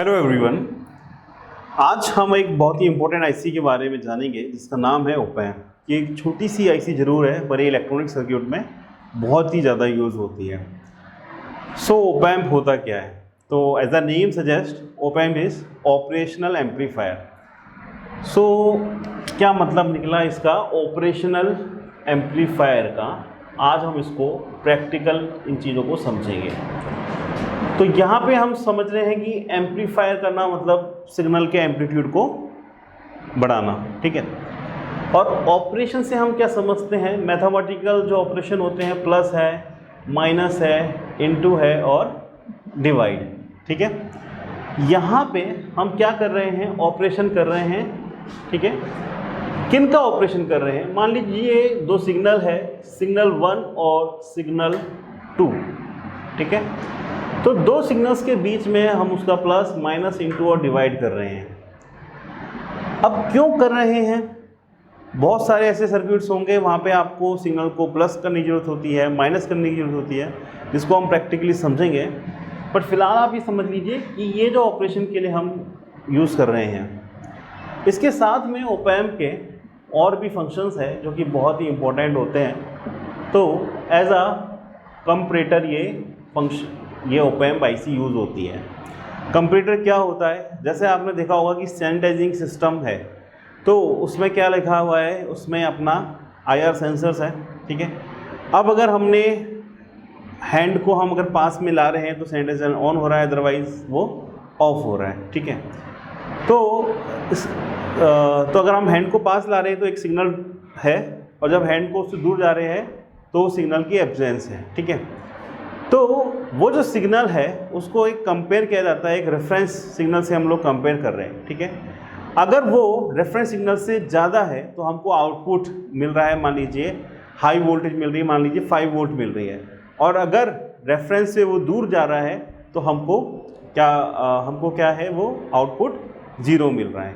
Hello everyone. आज हम एक बहुत ही इम्पोर्टेंट आईसी के बारे में जानेंगे जिसका नाम है ओपैम्प। ये एक छोटी सी आईसी ज़रूर है पर ये इलेक्ट्रॉनिक सर्किट में बहुत ही ज़्यादा यूज़ होती है। सो ओपैम्प होता क्या है? तो as a name suggest, op amp is operational amplifier. So क्या मतलब निकला इसका ऑपरेशनल एम्पलीफायर का? आज हम इसको प्रैक्टिकल इन चीज़ों को समझेंगे। तो यहाँ पे हम समझ रहे हैं कि एम्पलीफायर करना मतलब सिग्नल के एम्पलीट्यूड को बढ़ाना, ठीक है। और ऑपरेशन से हम क्या समझते हैं? मैथमेटिकल जो ऑपरेशन होते हैं, प्लस है, माइनस है, इनटू है और डिवाइड, ठीक है। यहाँ पे हम क्या कर रहे हैं? ऑपरेशन कर रहे हैं, ठीक है। किन का ऑपरेशन कर रहे हैं? मान लीजिए दो सिग्नल है, सिग्नल 1 और सिग्नल 2, ठीक है। तो दो सिग्नल्स के बीच में हम उसका प्लस, माइनस, इनटू और डिवाइड कर रहे हैं। अब क्यों कर रहे हैं? बहुत सारे ऐसे सर्किट्स होंगे वहाँ पे आपको सिग्नल को प्लस करने की ज़रूरत होती है, माइनस करने की ज़रूरत होती है, जिसको हम प्रैक्टिकली समझेंगे। बट फिलहाल आप ये समझ लीजिए कि ये जो ऑपरेशन के लिए हम यूज़ कर रहे हैं, इसके साथ में ओपैम्प के और भी फंक्शंस है जो कि बहुत ही इम्पोर्टेंट होते हैं। तो एज अ कंपैरेटर ये ओपैम्प आईसी यूज़ होती है। कंपैरेटर क्या होता है? जैसे आपने देखा होगा कि सैनिटाइजिंग सिस्टम है, तो उसमें क्या लिखा हुआ है? उसमें अपना IR सेंसर्स है, ठीक है। अब अगर हमने हैंड को हम अगर पास में ला रहे हैं तो सैनिटाइजर ऑन हो रहा है, अदरवाइज वो ऑफ हो रहा है, ठीक है। तो अगर हम हैंड को पास ला रहे हैं तो एक सिग्नल है, और जब हैंड को उससे दूर जा रहे हैं तो सिग्नल की एब्सेंस है, ठीक है। तो वो जो सिग्नल है उसको एक कंपेयर किया जाता है, एक रेफरेंस सिग्नल से हम लोग कंपेयर कर रहे हैं, ठीक है। अगर वो रेफरेंस सिग्नल से ज़्यादा है तो हमको आउटपुट मिल रहा है, मान लीजिए हाई वोल्टेज मिल रही है, मान लीजिए 5 वोल्ट मिल रही है। और अगर रेफरेंस से वो दूर जा रहा है तो हमको क्या है, वो आउटपुट 0 मिल रहा है।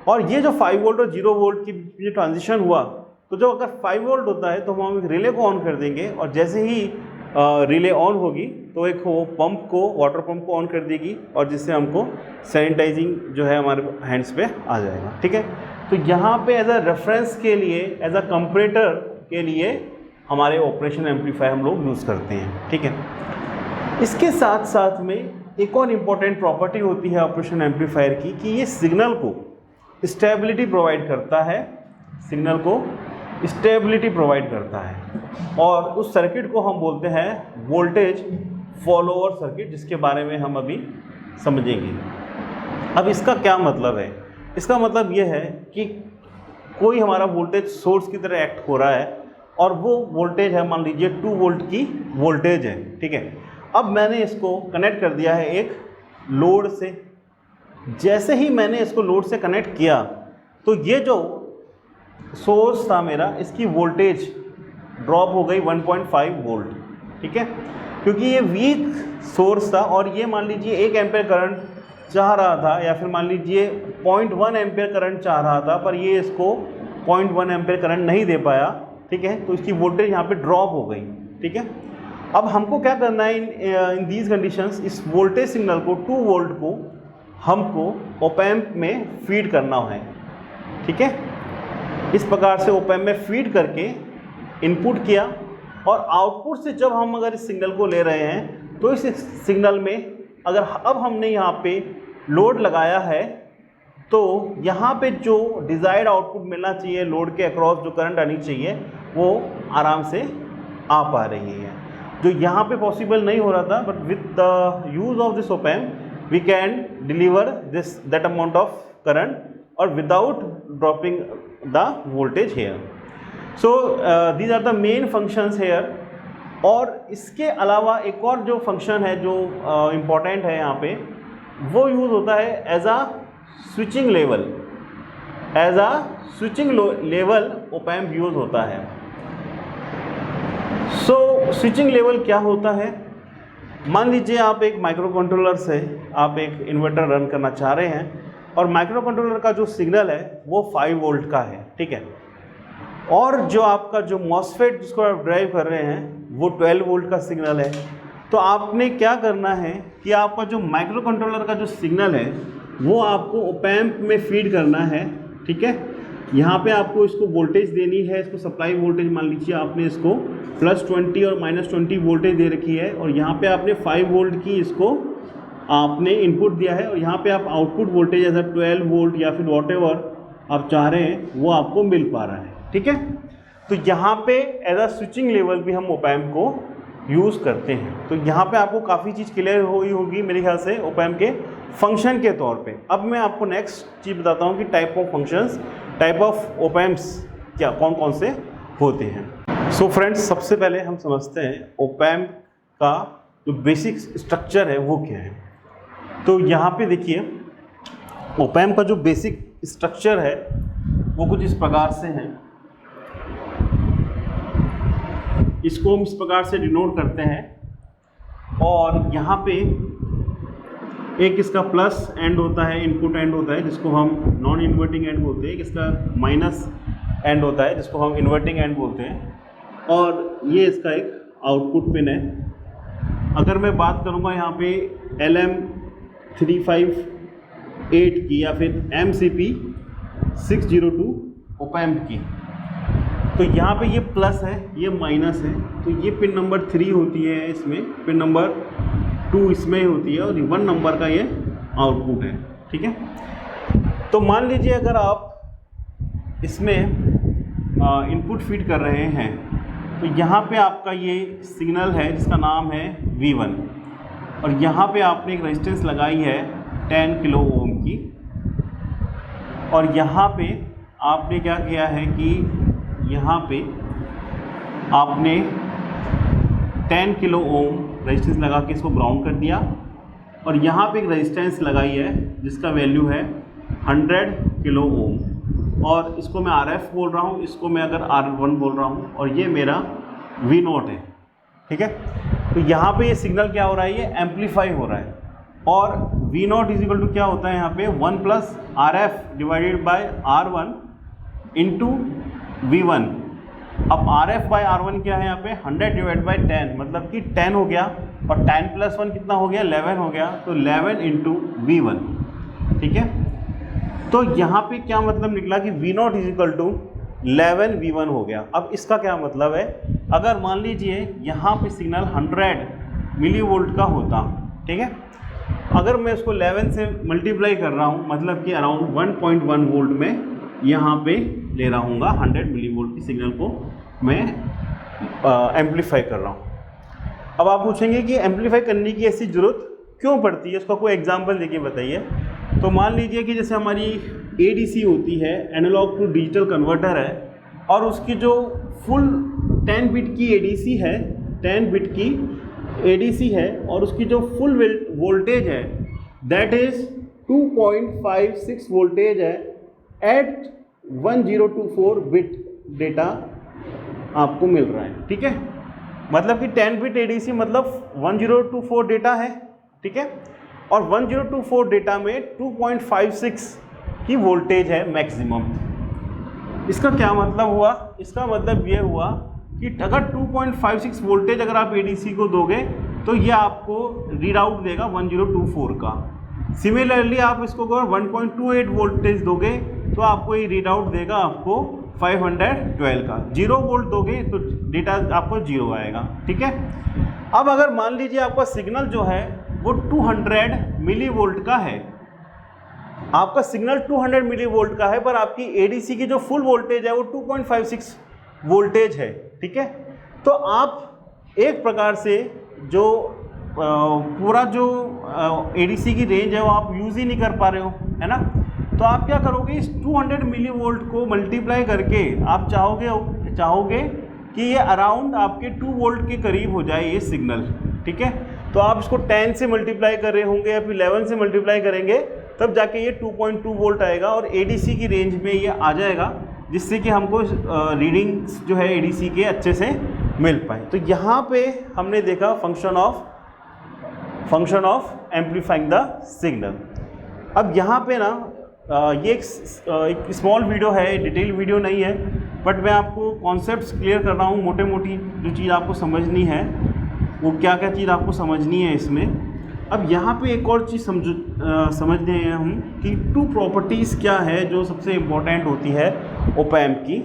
और ये जो 5 वोल्ट और 0 वोल्ट की जो ट्रांजिशन हुआ, तो जो अगर 5 वोल्ट होता है तो हम एक रिले को ऑन कर देंगे, और जैसे ही रिले ऑन होगी तो एक वो पंप को, वाटर पंप को ऑन कर देगी, और जिससे हमको सैनिटाइजिंग जो है हमारे हैंड्स पे आ जाएगा, ठीक है। तो यहाँ पे एज अ रेफरेंस के लिए, एज अ कंपैरेटर के लिए हमारे ऑपरेशन एम्पलीफायर हम लोग यूज़ करते हैं, ठीक है। इसके साथ साथ में एक और इम्पॉर्टेंट प्रॉपर्टी होती है ऑपरेशन एम्पलीफायर की, कि ये सिग्नल को स्टेबिलिटी प्रोवाइड करता है, सिग्नल को स्टेबिलिटी प्रोवाइड करता है। और उस सर्किट को हम बोलते हैं वोल्टेज फॉलोअर सर्किट, जिसके बारे में हम अभी समझेंगे। अब इसका क्या मतलब है? इसका मतलब ये है कि कोई हमारा वोल्टेज सोर्स की तरह एक्ट हो रहा है, और वो वोल्टेज है, मान लीजिए 2 वोल्ट की वोल्टेज है, ठीक है। अब मैंने इसको कनेक्ट कर दिया है एक लोड से। जैसे ही मैंने इसको लोड से कनेक्ट किया तो ये जो सोर्स था मेरा, इसकी वोल्टेज ड्रॉप हो गई 1.5 वोल्ट, ठीक है। क्योंकि ये वीक सोर्स था, और ये मान लीजिए 1 एम्पेयर करंट चाह रहा था, या फिर मान लीजिए 0.1 एम्पेयर करंट चाह रहा था, पर ये इसको 0.1 एम्पेयर करंट नहीं दे पाया, ठीक है। तो इसकी वोल्टेज यहाँ पे ड्रॉप हो गई, ठीक है। अब हमको क्या करना है इन दीज कंडीशंस? इस वोल्टेज सिग्नल को, 2 वोल्ट को, हमको ओपैम्प में फीड करना है, ठीक है। इस प्रकार से ओपैम्प में फीड करके इनपुट किया, और आउटपुट से जब हम अगर इस सिग्नल को ले रहे हैं तो इस सिग्नल में अगर अब हमने यहाँ पे लोड लगाया है, तो यहाँ पे जो डिज़ायर्ड आउटपुट मिलना चाहिए, लोड के अक्रॉस जो करंट आनी चाहिए, वो आराम से आ पा रही है, जो यहाँ पे पॉसिबल नहीं हो रहा था। But with the use of this op amp we can deliver that amount of current, और without dropping the voltage here. So these are the main functions here. और इसके अलावा एक और जो फंक्शन है जो इम्पॉर्टेंट है यहाँ पे, वो यूज़ होता है as a switching level. As a switching level opamp use होता है। सो स्विचिंग लेवल क्या होता है? मान लीजिए आप एक माइक्रो कंट्रोलर से आप एक इन्वर्टर रन करना चाह रहे हैं, और माइक्रो कंट्रोलर का जो सिग्नल है वो 5 वोल्ट का है, ठीक है। और जो आपका जो मॉसफेट जिसको आप ड्राइव कर रहे हैं वो 12 वोल्ट का सिग्नल है। तो आपने क्या करना है कि आपका जो माइक्रो कंट्रोलर का जो सिग्नल है वो आपको ऑप एम्प में फीड करना है, ठीक है। यहाँ पे आपको इसको वोल्टेज देनी है, इसको सप्लाई वोल्टेज मान लीजिए आपने इसको +20 और -20 वोल्टेज दे रखी है, और यहाँ पे आपने 5 वोल्ट की इसको आपने इनपुट दिया है, और यहाँ पे आप आउटपुट वोल्टेज जैसा 12 वोल्ट या फिर वॉटेवर आप चाह रहे हैं वो आपको मिल पा रहा है, ठीक है। तो यहाँ पे एज अ स्विचिंग लेवल भी हम ऑप एम्प को यूज़ करते हैं। तो यहाँ पे आपको काफ़ी चीज़ क्लियर हुई होगी मेरे ख्याल से ऑप एम्प के फंक्शन के तौर पे। अब मैं आपको नेक्स्ट चीज़ बताता हूँ कि type of functions, type of op amps क्या कौन कौन से होते हैं। सो फ्रेंड्स, सबसे पहले हम समझते हैं ऑप एम्प का जो बेसिक स्ट्रक्चर है वो क्या है। तो यहाँ पे देखिए ऑप एम्प का जो बेसिक स्ट्रक्चर है वो कुछ इस प्रकार से है। इसको हम इस प्रकार से डिनोट करते हैं, और यहाँ पे एक इसका प्लस एंड होता है, इनपुट एंड होता है जिसको हम नॉन इन्वर्टिंग एंड बोलते हैं, इसका माइनस एंड होता है जिसको हम इन्वर्टिंग एंड बोलते हैं, और ये इसका एक आउटपुट पिन है। अगर मैं बात करूँगा यहाँ पे LM358 की या फिर MCP602 ऑप एम्प की, तो यहाँ पे ये प्लस है, ये माइनस है, तो ये पिन नंबर 3 होती है इसमें, पिन नंबर 2 इसमें होती है, और 1 नंबर का ये आउटपुट है, ठीक है। तो मान लीजिए अगर आप इसमें इनपुट फीड कर रहे हैं, तो यहाँ पे आपका ये सिग्नल है जिसका नाम है V1, और यहाँ पे आपने एक रेजिस्टेंस लगाई है 10 किलो ओम की, और यहाँ पे आपने क्या किया है कि यहाँ पे आपने 10 किलो ओम रेजिस्टेंस लगा के इसको ग्राउंड कर दिया, और यहाँ पे एक रेजिस्टेंस लगाई है जिसका वैल्यू है 100 किलो ओम, और इसको मैं RF बोल रहा हूँ, इसको मैं अगर R1 बोल रहा हूँ, और ये मेरा V0 है, ठीक है। तो यहाँ पे ये सिग्नल क्या हो रहा है, ये एम्पलीफाई हो रहा है, और V0 इज इक्वल टू क्या होता है यहाँ पे 1 + RF divided by R1 into V1। अब RF बाय R1 क्या है यहाँ पे 100 डिवाइड बाई 10, मतलब कि 10 हो गया, और 10 + 1 कितना हो गया 11 हो गया, तो 11 इंटू V1, ठीक है। तो यहाँ पे क्या मतलब निकला कि V0 is equal to 11 V1 हो गया। अब इसका क्या मतलब है, अगर मान लीजिए यहाँ पे सिग्नल 100 मिलीवोल्ट का होता, ठीक है, अगर मैं उसको 11 से मल्टीप्लाई कर रहा हूँ, मतलब कि अराउंड 1.1 वोल्ट में यहाँ पे ले रहा हूँगा, 100 मिलीवोल्ट की सिग्नल को मैं एम्पलीफाई कर रहा हूँ। अब आप पूछेंगे कि एम्पलीफाई करने की ऐसी ज़रूरत क्यों पड़ती है, उसका कोई एग्जांपल देके बताइए। तो मान लीजिए कि जैसे हमारी ADC होती है, एनालॉग टू डिजिटल कन्वर्टर है, और उसकी जो फुल 10 बिट की ADC है, 10 बिट की ADC है, और उसकी जो फुल वोल्टेज है दैट इज़ 2.56 वोल्टेज है एट 1024 बिट डेटा आपको मिल रहा है, ठीक है। मतलब कि 10 बिट ADC मतलब 1024 डेटा है, ठीक है, और 1024 डेटा में 2.56 की वोल्टेज है मैक्सिमम। इसका क्या मतलब हुआ, इसका मतलब ये हुआ कि अगर 2.56 वोल्टेज अगर आप ADC को दोगे तो ये आपको रीड आउट देगा 1024 का। सिमिलरली आप इसको अगर 1.28 वोल्टेज दोगे तो आपको ये रीड आउट देगा आपको 512 का। 0 वोल्ट दोगे तो डेटा आपको 0 आएगा, ठीक है। अब अगर मान लीजिए आपका सिग्नल जो है वो 200 मिली वोल्ट का है, आपका सिग्नल 200 मिली वोल्ट का है, पर आपकी ADC की जो फुल वोल्टेज है वो 2.56 वोल्टेज है, ठीक है। तो आप एक प्रकार से जो पूरा जो ADC की रेंज है वो आप यूज़ ही नहीं कर पा रहे हो, है ना। तो आप क्या करोगे, इस 200 मिली वोल्ट को मल्टीप्लाई करके आप चाहोगे कि ये अराउंड आपके 2 वोल्ट के करीब हो जाए ये सिग्नल, ठीक है। तो आप इसको 10 से मल्टीप्लाई कर रहे होंगे या फिर 11 से मल्टीप्लाई करेंगे, तब जाके ये 2.2 वोल्ट आएगा और ADC की रेंज में ये आ जाएगा, जिससे कि हमको रीडिंग्स जो है ADC के अच्छे से मिल पाए। तो यहाँ पे हमने देखा function of amplifying the signal. अब यहाँ पे ना ये एक स्मॉल वीडियो है, डिटेल वीडियो नहीं है, बट मैं आपको कॉन्सेप्ट्स क्लियर कर रहा हूँ, मोटे मोटी जो चीज़ आपको समझनी है वो क्या क्या चीज़ आपको समझनी है इसमें। अब यहाँ पे एक और चीज़ समझते हैं हम कि टू प्रॉपर्टीज़ क्या है जो सबसे इम्पोर्टेंट होती है ओप एम्प की।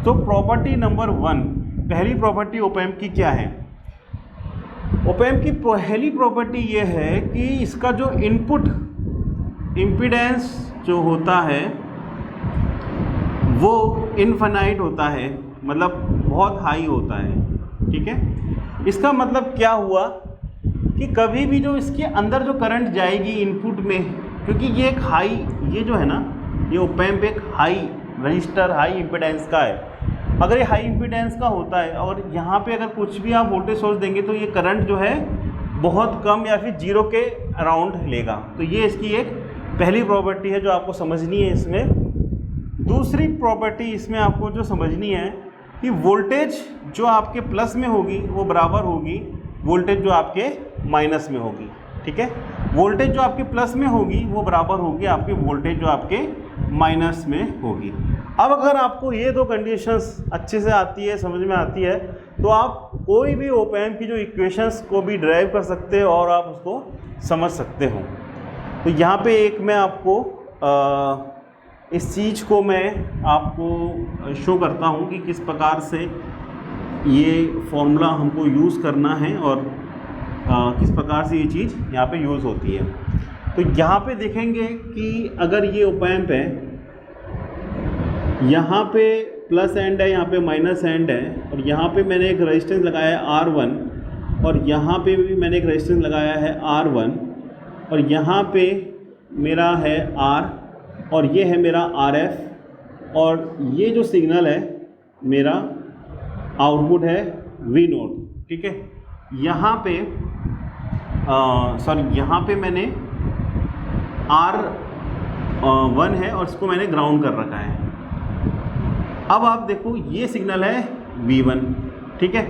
तो प्रॉपर्टी नंबर 1, पहली प्रॉपर्टी ओप एम्प की क्या है? ओप एम्प की पहली प्रॉपर्टी ये है कि इसका जो इनपुट इम्पीडेंस जो होता है वो इनफाइनाइट होता है, मतलब बहुत हाई होता है। ठीक है, इसका मतलब क्या हुआ कि कभी भी जो इसके अंदर जो करंट जाएगी इनपुट में, क्योंकि ये एक हाई, ये जो है ना, ये ओप एम्प एक हाई रजिस्टर हाई इम्पीडेंस का है। अगर ये हाई इम्पीडेंस का होता है और यहाँ पे अगर कुछ भी आप वोल्टेज सोर्स देंगे तो ये करंट जो है बहुत कम या फिर जीरो के अराउंड लेगा। तो ये इसकी एक पहली प्रॉपर्टी है जो आपको समझनी है इसमें। दूसरी प्रॉपर्टी इसमें आपको जो समझनी है कि वोल्टेज जो आपके प्लस में होगी वो बराबर होगी वोल्टेज जो आपके माइनस में होगी। ठीक है, वोल्टेज जो आपके प्लस में होगी वो बराबर होगी आपके वोल्टेज जो आपके माइनस में होगी। अब अगर आपको ये दो कंडीशंस अच्छे से आती है, समझ में आती है, तो आप कोई भी ओप एम्प की जो इक्वेशंस को भी ड्राइव कर सकते हो और आप उसको समझ सकते हो। तो यहाँ पे एक मैं आपको इस चीज़ को मैं आपको शो करता हूँ कि किस प्रकार से ये फॉर्मूला हमको यूज़ करना है और किस प्रकार से ये चीज़ यहाँ पे यूज़ होती है। तो यहाँ पे देखेंगे कि अगर ये ओप एम्प है, यहाँ पे प्लस एंड है, यहाँ पे माइनस एंड है, और यहाँ पे मैंने एक रेजिस्टेंस लगाया है R1 और यहाँ पे भी मैंने एक रेजिस्टेंस लगाया है R1 और यहाँ पे मेरा है R और ये है मेरा RF और ये जो सिग्नल है मेरा आउटपुट है V0। ठीक है, यहाँ पे यहाँ पे मैंने R1 है और इसको मैंने ग्राउंड कर रखा है। अब आप देखो ये सिग्नल है V1। ठीक है,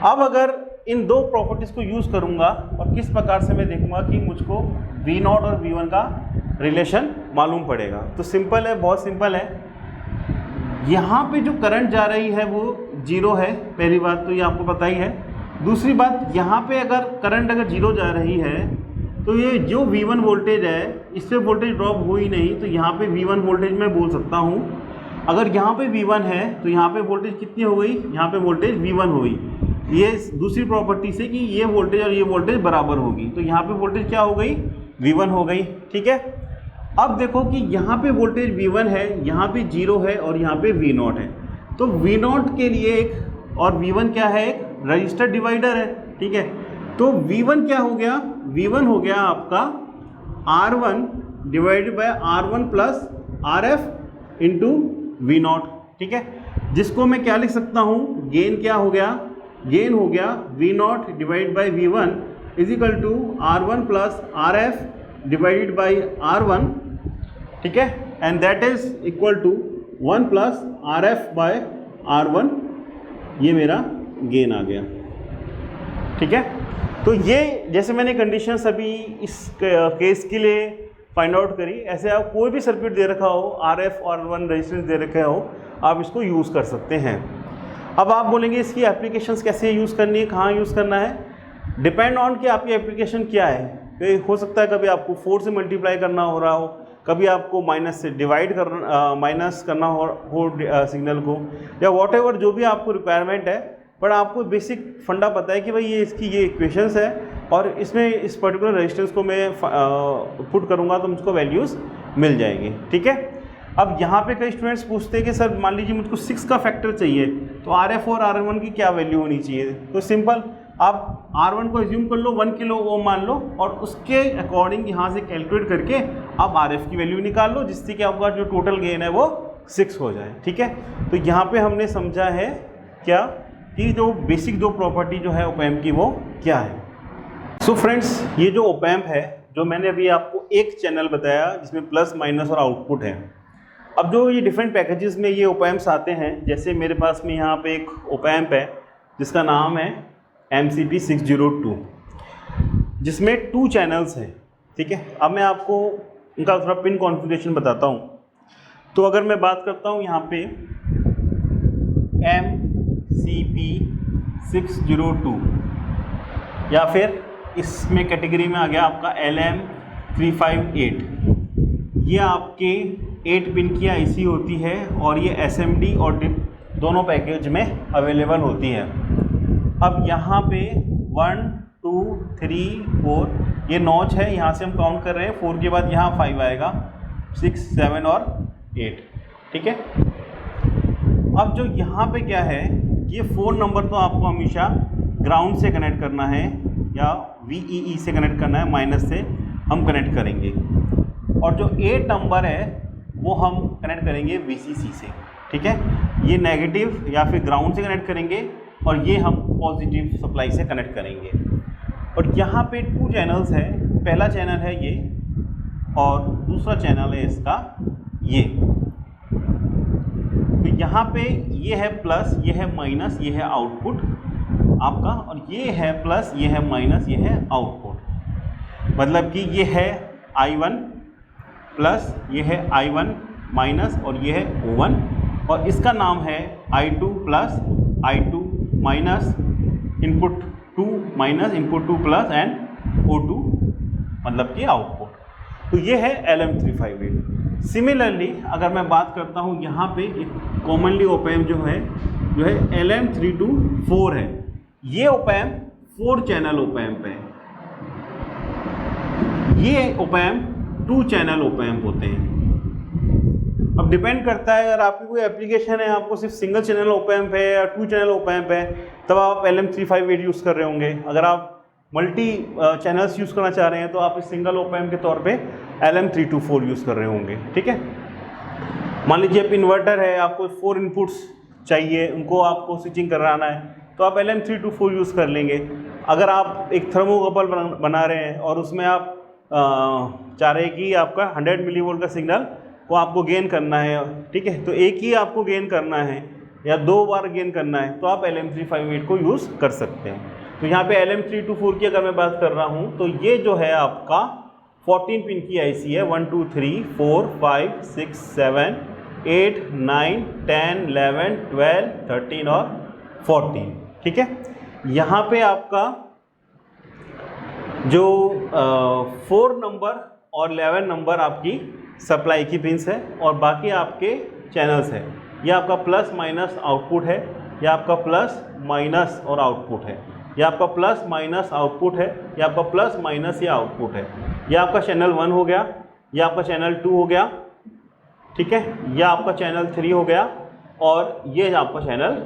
अब अगर इन दो प्रॉपर्टीज़ को यूज़ करूँगा और किस प्रकार से मैं देखूँगा कि मुझको V0 और V1 का रिलेशन मालूम पड़ेगा। तो सिंपल है, बहुत सिंपल है। यहाँ पे जो करंट जा रही है वो जीरो है, पहली बात तो ये आपको पता ही है। दूसरी बात, यहाँ पे अगर करंट अगर जीरो जा रही है तो ये जो V1 वोल्टेज है इस पर वोल्टेज ड्रॉप हो ही नहीं, तो यहाँ पे V1 वोल्टेज मैं बोल सकता हूँ। अगर यहाँ पे V1 है तो यहाँ पे वोल्टेज कितनी हो गई? यहाँ पे वोल्टेज V1 हो गई। ये दूसरी प्रॉपर्टी से कि ये वोल्टेज और ये वोल्टेज बराबर होगी, तो यहाँ पे वोल्टेज क्या हो गई? V1 हो गई। ठीक है, अब देखो कि यहाँ पे वोल्टेज V1 है, यहाँ पे जीरो है और यहाँ पे V0 है। तो V0 के लिए एक और V1 क्या है? एक रजिस्टर डिवाइडर है। ठीक है, तो V1 क्या हो गया? V1 हो गया आपका R1 divided by R1 plus RF into V0। ठीक है, जिसको मैं क्या लिख सकता हूँ? गेन क्या हो गया? गेन हो गया V0 divide by V1 is equal to R1 plus RF divided by R1। ठीक है, and that is equal to 1 plus RF by R1। ये मेरा गेन आ गया। ठीक है, तो ये जैसे मैंने कंडीशंस अभी इस केस के लिए फाइंड आउट करी, ऐसे आप कोई भी सर्किट दे रखा हो, RF और 1 रेजिस्टेंस दे रखे हो, आप इसको यूज़ कर सकते हैं। अब आप बोलेंगे इसकी एप्लीकेशंस कैसे यूज़ करनी है, कहाँ यूज़ करना है? डिपेंड ऑन कि आपकी एप्लीकेशन क्या है। तो हो सकता है कभी आपको 4 से मल्टीप्लाई करना हो रहा हो, कभी आपको माइनस से डिवाइड माइनस करना हो सिग्नल को, या वॉट एवर जो भी आपको रिक्वायरमेंट है। पर आपको बेसिक फंडा पता है कि भाई ये इसकी ये इक्वेशंस है और इसमें इस पर्टिकुलर रेजिस्टेंस को मैं पुट करूँगा तो मुझको वैल्यूज़ मिल जाएंगी। ठीक है, अब यहाँ पे कई स्टूडेंट्स पूछते हैं कि सर मान लीजिए मुझको 6 का फैक्टर चाहिए, तो RF और R1 की क्या वैल्यू होनी चाहिए? तो सिंपल, आप R1 को एज्यूम कर लो 1 किलो ओम मान लो और उसके अकॉर्डिंग यहाँ से कैलकुलेट करके आप RF की वैल्यू निकाल लो, जिससे कि आपका जो टोटल गेन है वो 6 हो जाए। ठीक है, तो यहाँ पे हमने समझा है क्या कि जो बेसिक दो प्रॉपर्टी जो है ओप एम्प की वो क्या है। सो फ्रेंड्स, ये जो ओप एम्प है, जो मैंने अभी आपको एक चैनल बताया जिसमें प्लस माइनस और आउटपुट है। अब जो ये डिफरेंट पैकेजेस में ये ओप एम्प्स आते हैं, जैसे मेरे पास में यहाँ पे एक ओप एम्प है जिसका नाम है MCP 602, जिसमें 2 चैनल्स हैं। ठीक है, अब मैं आपको उनका थोड़ा पिन कॉन्फ़िगरेशन बताता हूँ। तो अगर मैं बात करता हूँ यहाँ पे MCP 602, या फिर इसमें कैटेगरी में आ गया आपका LM358। ये आपके 8 पिन की IC होती है और ये SMD और DIP दोनों पैकेज में अवेलेबल होती है। अब यहाँ पे 1 2 3 4 ये नॉच है, यहाँ से हम काउंट कर रहे हैं। 4 के बाद यहाँ 5 आएगा, 6 7 और 8, ठीक है। अब जो यहाँ पे क्या है, ये 4 नंबर तो आपको हमेशा ग्राउंड से कनेक्ट करना है या VEE से कनेक्ट करना है, माइनस से हम कनेक्ट करेंगे। और जो 8 नंबर है वो हम कनेक्ट करेंगे VCC से, ठीक है। ये नेगेटिव या फिर ग्राउंड से कनेक्ट करेंगे और ये हम पॉजिटिव सप्लाई से कनेक्ट करेंगे। और यहाँ पे 2 चैनल्स है, पहला चैनल है ये और दूसरा चैनल है इसका ये। तो यहाँ पे ये है प्लस, ये है माइनस, ये है आउटपुट आपका, और ये है प्लस, ये है माइनस, ये है आउटपुट। मतलब कि ये है I1 प्लस, ये है I1 माइनस और ये है O1, और इसका नाम है I2 plus, I2 minus, input 2 minus, input 2 plus and O2 मतलब कि आउटपुट। तो ये है LM358। सिमिलरली अगर मैं बात करता हूँ यहाँ पे एक कॉमनली ओपैम्प जो है LM324 है। ये ओपैम्प 4 चैनल ओपैम्प है, ये ओपैम्प 2 चैनल ओपैम्प होते हैं। अब डिपेंड करता है, अगर आपकी कोई एप्लीकेशन है आपको सिर्फ सिंगल चैनल ओपैम्प है या 2 चैनल ओपैम्प है, तब आप LM358 यूज़ कर रहे होंगे। अगर आप मल्टी चैनल्स यूज़ करना चाह रहे हैं तो आप इस सिंगल ओपैम्प के तौर पे LM324 यूज़ कर रहे होंगे, ठीक है। मान लीजिए आप इन्वर्टर है, आपको 4 इनपुट्स चाहिए, उनको आपको स्विचिंग कराना है, तो आप LM324 यूज़ कर लेंगे। अगर आप एक थर्मोकपल बना रहे हैं और उसमें आप चाह रहे हैं कि आपका 100 मिलीवोल्ट का सिग्नल को आपको गेन करना है, ठीक है, तो एक ही आपको गेन करना है या 2 बार गेन करना है, तो आप LM358 को यूज़ कर सकते हैं। तो यहाँ पे LM324 की अगर मैं बात कर रहा हूँ तो ये जो है आपका 14 पिन की IC है, 1 2 3 4 5 6 7 8 9 10 11 12 13 और 14, ठीक है। यहाँ पे आपका जो 4 नंबर और 11 नंबर आपकी सप्लाई की पिन्स है और बाकी आपके चैनल्स है। यह आपका प्लस माइनस आउटपुट है, यह आपका प्लस माइनस और आउटपुट है, यह आपका प्लस माइनस आउटपुट है, यह आपका प्लस माइनस या आउटपुट है। यह आपका चैनल 1 हो गया, यह आपका चैनल 2 हो गया, ठीक है, यह आपका चैनल 3 हो गया और ये आपका चैनल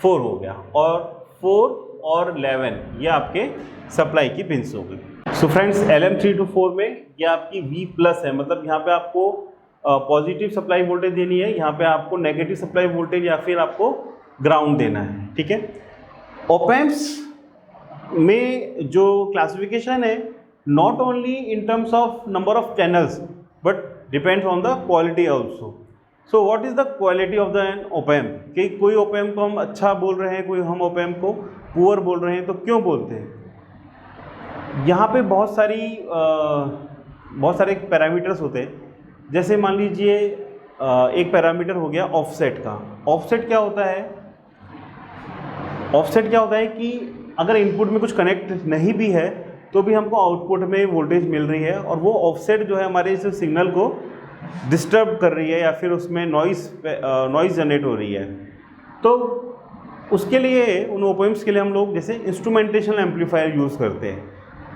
4 हो गया। और 4 और 11 ये आपके सप्लाई की पिन्स हो गई। सो फ्रेंड्स, LM324 में ये आपकी V+ है, मतलब यहाँ पे आपको पॉजिटिव सप्लाई वोल्टेज देनी है, यहाँ पे आपको नेगेटिव सप्लाई वोल्टेज या फिर आपको ग्राउंड देना है, ठीक है। ओपैम्प्स में जो क्लासिफिकेशन है, not only in terms of number of channels but depends on the quality also. So what is the quality of the an opamp, कि कोई ओपैम्प को हम अच्छा बोल रहे हैं, कोई हम ओपैम्प को पुअर बोल रहे हैं, तो क्यों बोलते हैं। यहाँ पे बहुत सारे पैरामीटर्स होते हैं। जैसे मान लीजिए एक पैरामीटर हो गया ऑफसेट का। ऑफसेट क्या होता है, ऑफसेट क्या होता है कि अगर इनपुट में कुछ कनेक्ट नहीं भी है तो भी हमको आउटपुट में वोल्टेज मिल रही है, और वो ऑफसेट जो है हमारे इस सिग्नल को डिस्टर्ब कर रही है या फिर उसमें नॉइज़ जनरेट हो रही है। तो उसके लिए उन ओपैम्प्स के लिए हम लोग जैसे इंस्ट्रूमेंटेशन एम्पलीफायर यूज़ करते हैं,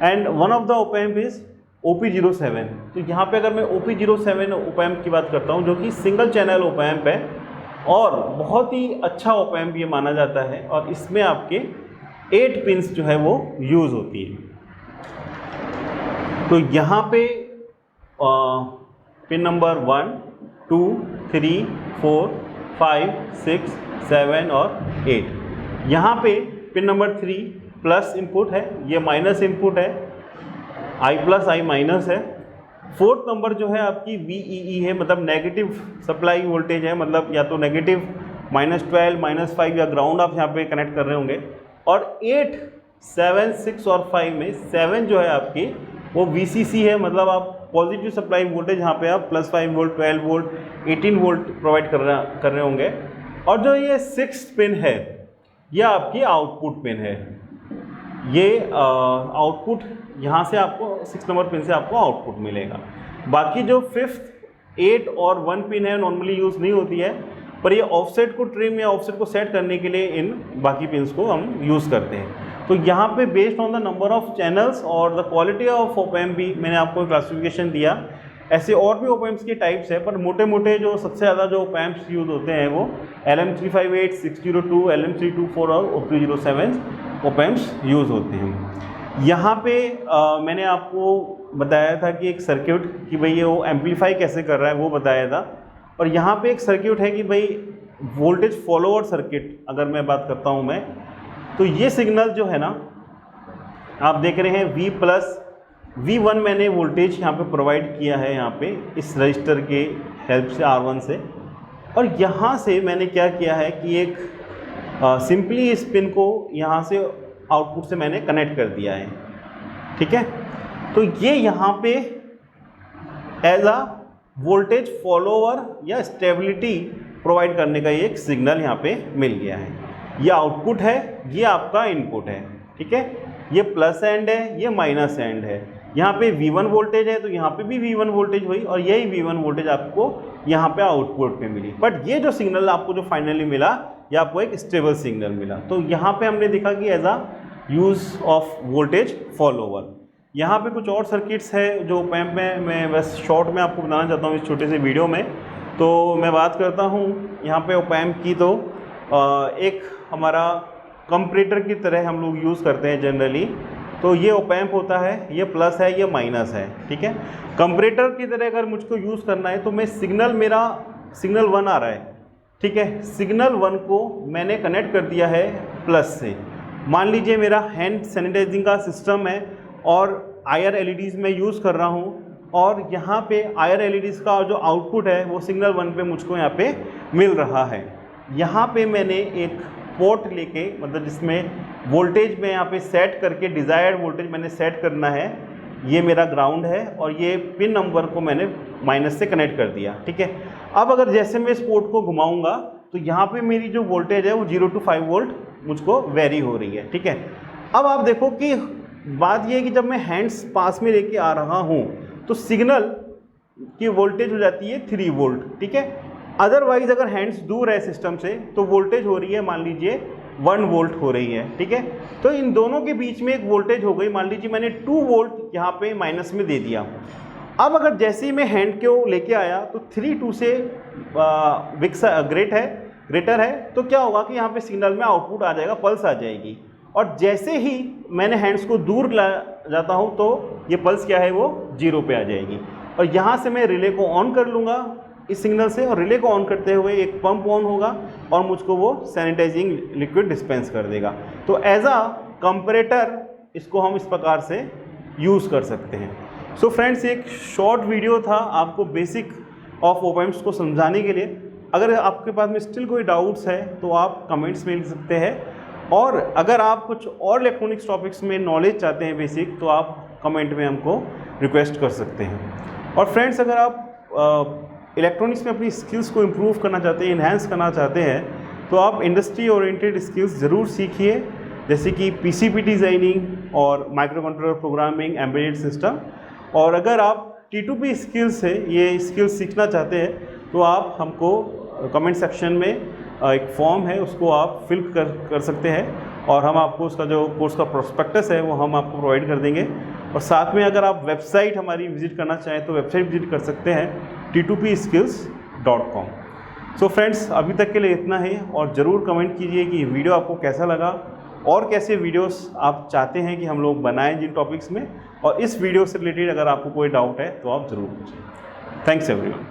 and one of the op-amp is OP07। तो यहाँ पे अगर मैं OP07 ओपैम्प की बात करता हूँ, जो कि सिंगल चैनल ओपैम्प है और बहुत ही अच्छा ओपैम्प ये माना जाता है, और इसमें आपके 8 पिन्स जो है वो यूज़ होती है। तो यहाँ पे पिन नंबर 1 2 3 4 5 6 7 और 8। यहाँ पे पिन नंबर 3 प्लस इनपुट है, ये माइनस इनपुट है, I प्लस I माइनस है। 4th नंबर जो है आपकी VEE है, मतलब नेगेटिव सप्लाई वोल्टेज है, मतलब या तो नेगेटिव -12 -5 या ग्राउंड आप यहाँ पे कनेक्ट कर रहे होंगे। और 8 7 6 और 5 में 7 जो है आपकी वो VCC है, मतलब आप पॉजिटिव सप्लाई वोल्टेज यहाँ पे आप +5 वोल्ट 12 वोल्ट 18 वोल्ट प्रोवाइड कर रहे होंगे। और जो ये 6th पिन है यह आपकी आउटपुट पिन है। ये आउटपुट यहाँ से आपको 6 नंबर पिन से आपको आउटपुट मिलेगा। बाकी जो 5th, 8 और 1 पिन है नॉर्मली यूज़ नहीं होती है, पर ये ऑफसेट को ट्रिम या ऑफसेट को सेट करने के लिए इन बाकी पिन्स को हम यूज़ करते हैं। तो यहाँ पे based on the number of channels और द क्वालिटी ऑफ ओपैम्प भी मैंने आपको क्लासिफिकेशन दिया। ऐसे और भी ओपैम्प्स के टाइप्स है, पर मोटे मोटे जो सबसे ज़्यादा जो ओपैम्प्स यूज़ होते हैं वो LM358, 602, LM324 और 307 ओपैम्प्स यूज़ होते हैं। यहाँ पे मैंने आपको बताया था कि एक सर्किट कि भाई ये वो एम्पलीफाई कैसे कर रहा है वो बताया था, और यहाँ पे एक सर्किट है कि भाई वोल्टेज फॉलोअर सर्किट अगर मैं बात करता हूँ मैं, तो ये सिग्नल जो है ना आप देख रहे हैं V1 मैंने वोल्टेज यहाँ पे प्रोवाइड किया है यहाँ पे इस रजिस्टर के हेल्प से R1 से, और यहाँ से मैंने क्या किया है कि एक सिंपली इस पिन को यहाँ से आउटपुट से मैंने कनेक्ट कर दिया है, ठीक है। तो ये यहाँ पे एज अ वोल्टेज फॉलोअर या स्टेबिलिटी प्रोवाइड करने का एक सिग्नल यहाँ पे मिल गया है। ये आउटपुट है, ये आपका इनपुट है, ठीक है। ये प्लस एंड है, ये माइनस एंड है। यहाँ पे V1 वोल्टेज है तो यहाँ पे भी V1 वोल्टेज हुई, और यही V1 वोल्टेज आपको यहाँ पे आउटपुट पे मिली। बट ये जो सिग्नल आपको जो फाइनली मिला ये आपको एक स्टेबल सिग्नल मिला। तो यहाँ पे हमने देखा कि as a use of voltage follower. यहाँ पे कुछ और सर्किट्स है जो ओपैम्प में मैं बस शॉर्ट में आपको बताना चाहता हूँ इस छोटे से वीडियो में। तो मैं बात करता हूँ यहाँ पे ओपैम्प की, तो एक हमारा कंपैरेटर की तरह हम लोग यूज़ करते हैं जनरली। तो ये ओपैम्प होता है, ये प्लस है, ये माइनस है, ठीक है। कंपैरेटर की तरह अगर मुझको यूज़ करना है तो मैं मेरा सिग्नल 1 आ रहा है, ठीक है। सिग्नल 1 को मैंने कनेक्ट कर दिया है प्लस से। मान लीजिए मेरा हैंड सैनिटाइजिंग का सिस्टम है और IR LEDs में यूज़ कर रहा हूँ, और यहाँ पे IR LEDs का जो आउटपुट है वो सिग्नल 1 पे मुझको यहाँ पे मिल रहा है। यहाँ पे मैंने एक पोर्ट लेके, मतलब जिसमें वोल्टेज में यहाँ पे सेट करके डिज़ायर्ड वोल्टेज मैंने सेट करना है, ये मेरा ग्राउंड है, और ये पिन नंबर को मैंने माइनस से कनेक्ट कर दिया, ठीक है। अब अगर जैसे मैं इस पोर्ट को घुमाऊंगा तो यहाँ पे मेरी जो वोल्टेज है वो 0 to 5 वोल्ट मुझको वेरी हो रही है, ठीक है। अब आप देखो कि बात ये है कि जब मैं हैंड्स पास में लेके आ रहा हूँ तो सिग्नल की वोल्टेज हो जाती है 3 वोल्ट, ठीक है। अदरवाइज अगर हैंड्स दूर है सिस्टम से तो वोल्टेज हो रही है मान लीजिए 1 वोल्ट हो रही है, ठीक है। तो इन दोनों के बीच में एक वोल्टेज हो गई, मान लीजिए मैंने 2 वोल्ट यहाँ पे माइनस में दे दिया। अब अगर जैसे ही मैं हैंड को लेके आया तो 3 से ग्रेटर है, तो क्या होगा कि यहाँ पे सिग्नल में आउटपुट आ जाएगा, पल्स आ जाएगी। और जैसे ही मैंने हैंड्स को दूर ला जाता हूँ तो ये पल्स क्या है वो 0 पे आ जाएगी। और यहाँ से मैं रिले को ऑन कर लूँगा इस सिग्नल से, और रिले को ऑन करते हुए एक पंप ऑन होगा और मुझको वो सैनिटाइजिंग लिक्विड डिस्पेंस कर देगा। तो एज अ कंपैरेटर इसको हम इस प्रकार से यूज़ कर सकते हैं। सो फ्रेंड्स, एक शॉर्ट वीडियो था आपको बेसिक ऑफ ओपैम्प्स को समझाने के लिए। अगर आपके पास में स्टिल कोई डाउट्स है तो आप कमेंट्स में लिख सकते हैं, और अगर आप कुछ और इलेक्ट्रॉनिक्स टॉपिक्स में नॉलेज चाहते हैं बेसिक, तो आप कमेंट में हमको रिक्वेस्ट कर सकते हैं। और फ्रेंड्स, अगर आप इलेक्ट्रॉनिक्स में अपनी स्किल्स को इम्प्रूव करना चाहते हैं, इन्हांस करना चाहते हैं, तो आप इंडस्ट्री ओरिएंटेड स्किल्स ज़रूर सीखिए, जैसे कि PCB डिज़ाइनिंग और micro controller programming, embedded system. और अगर आप T2P स्किल्स है, ये स्किल्स सीखना चाहते हैं, तो आप हमको कमेंट सेक्शन में एक फॉर्म है उसको आप फिल कर सकते हैं, और हम आपको उसका जो कोर्स का प्रोस्पेक्टस है वो हम आपको प्रोवाइड कर देंगे। और साथ में अगर आप वेबसाइट हमारी विज़िट करना चाहें तो वेबसाइट विज़िट कर सकते हैं t2pskills.com। सो फ्रेंड्स, अभी तक के लिए इतना ही, और ज़रूर कमेंट कीजिए कि वीडियो आपको कैसा लगा और कैसे वीडियोस आप चाहते हैं कि हम लोग बनाएं जिन टॉपिक्स में, और इस वीडियो से रिलेटेड अगर आपको कोई डाउट है तो आप ज़रूर पूछें। Thanks everyone.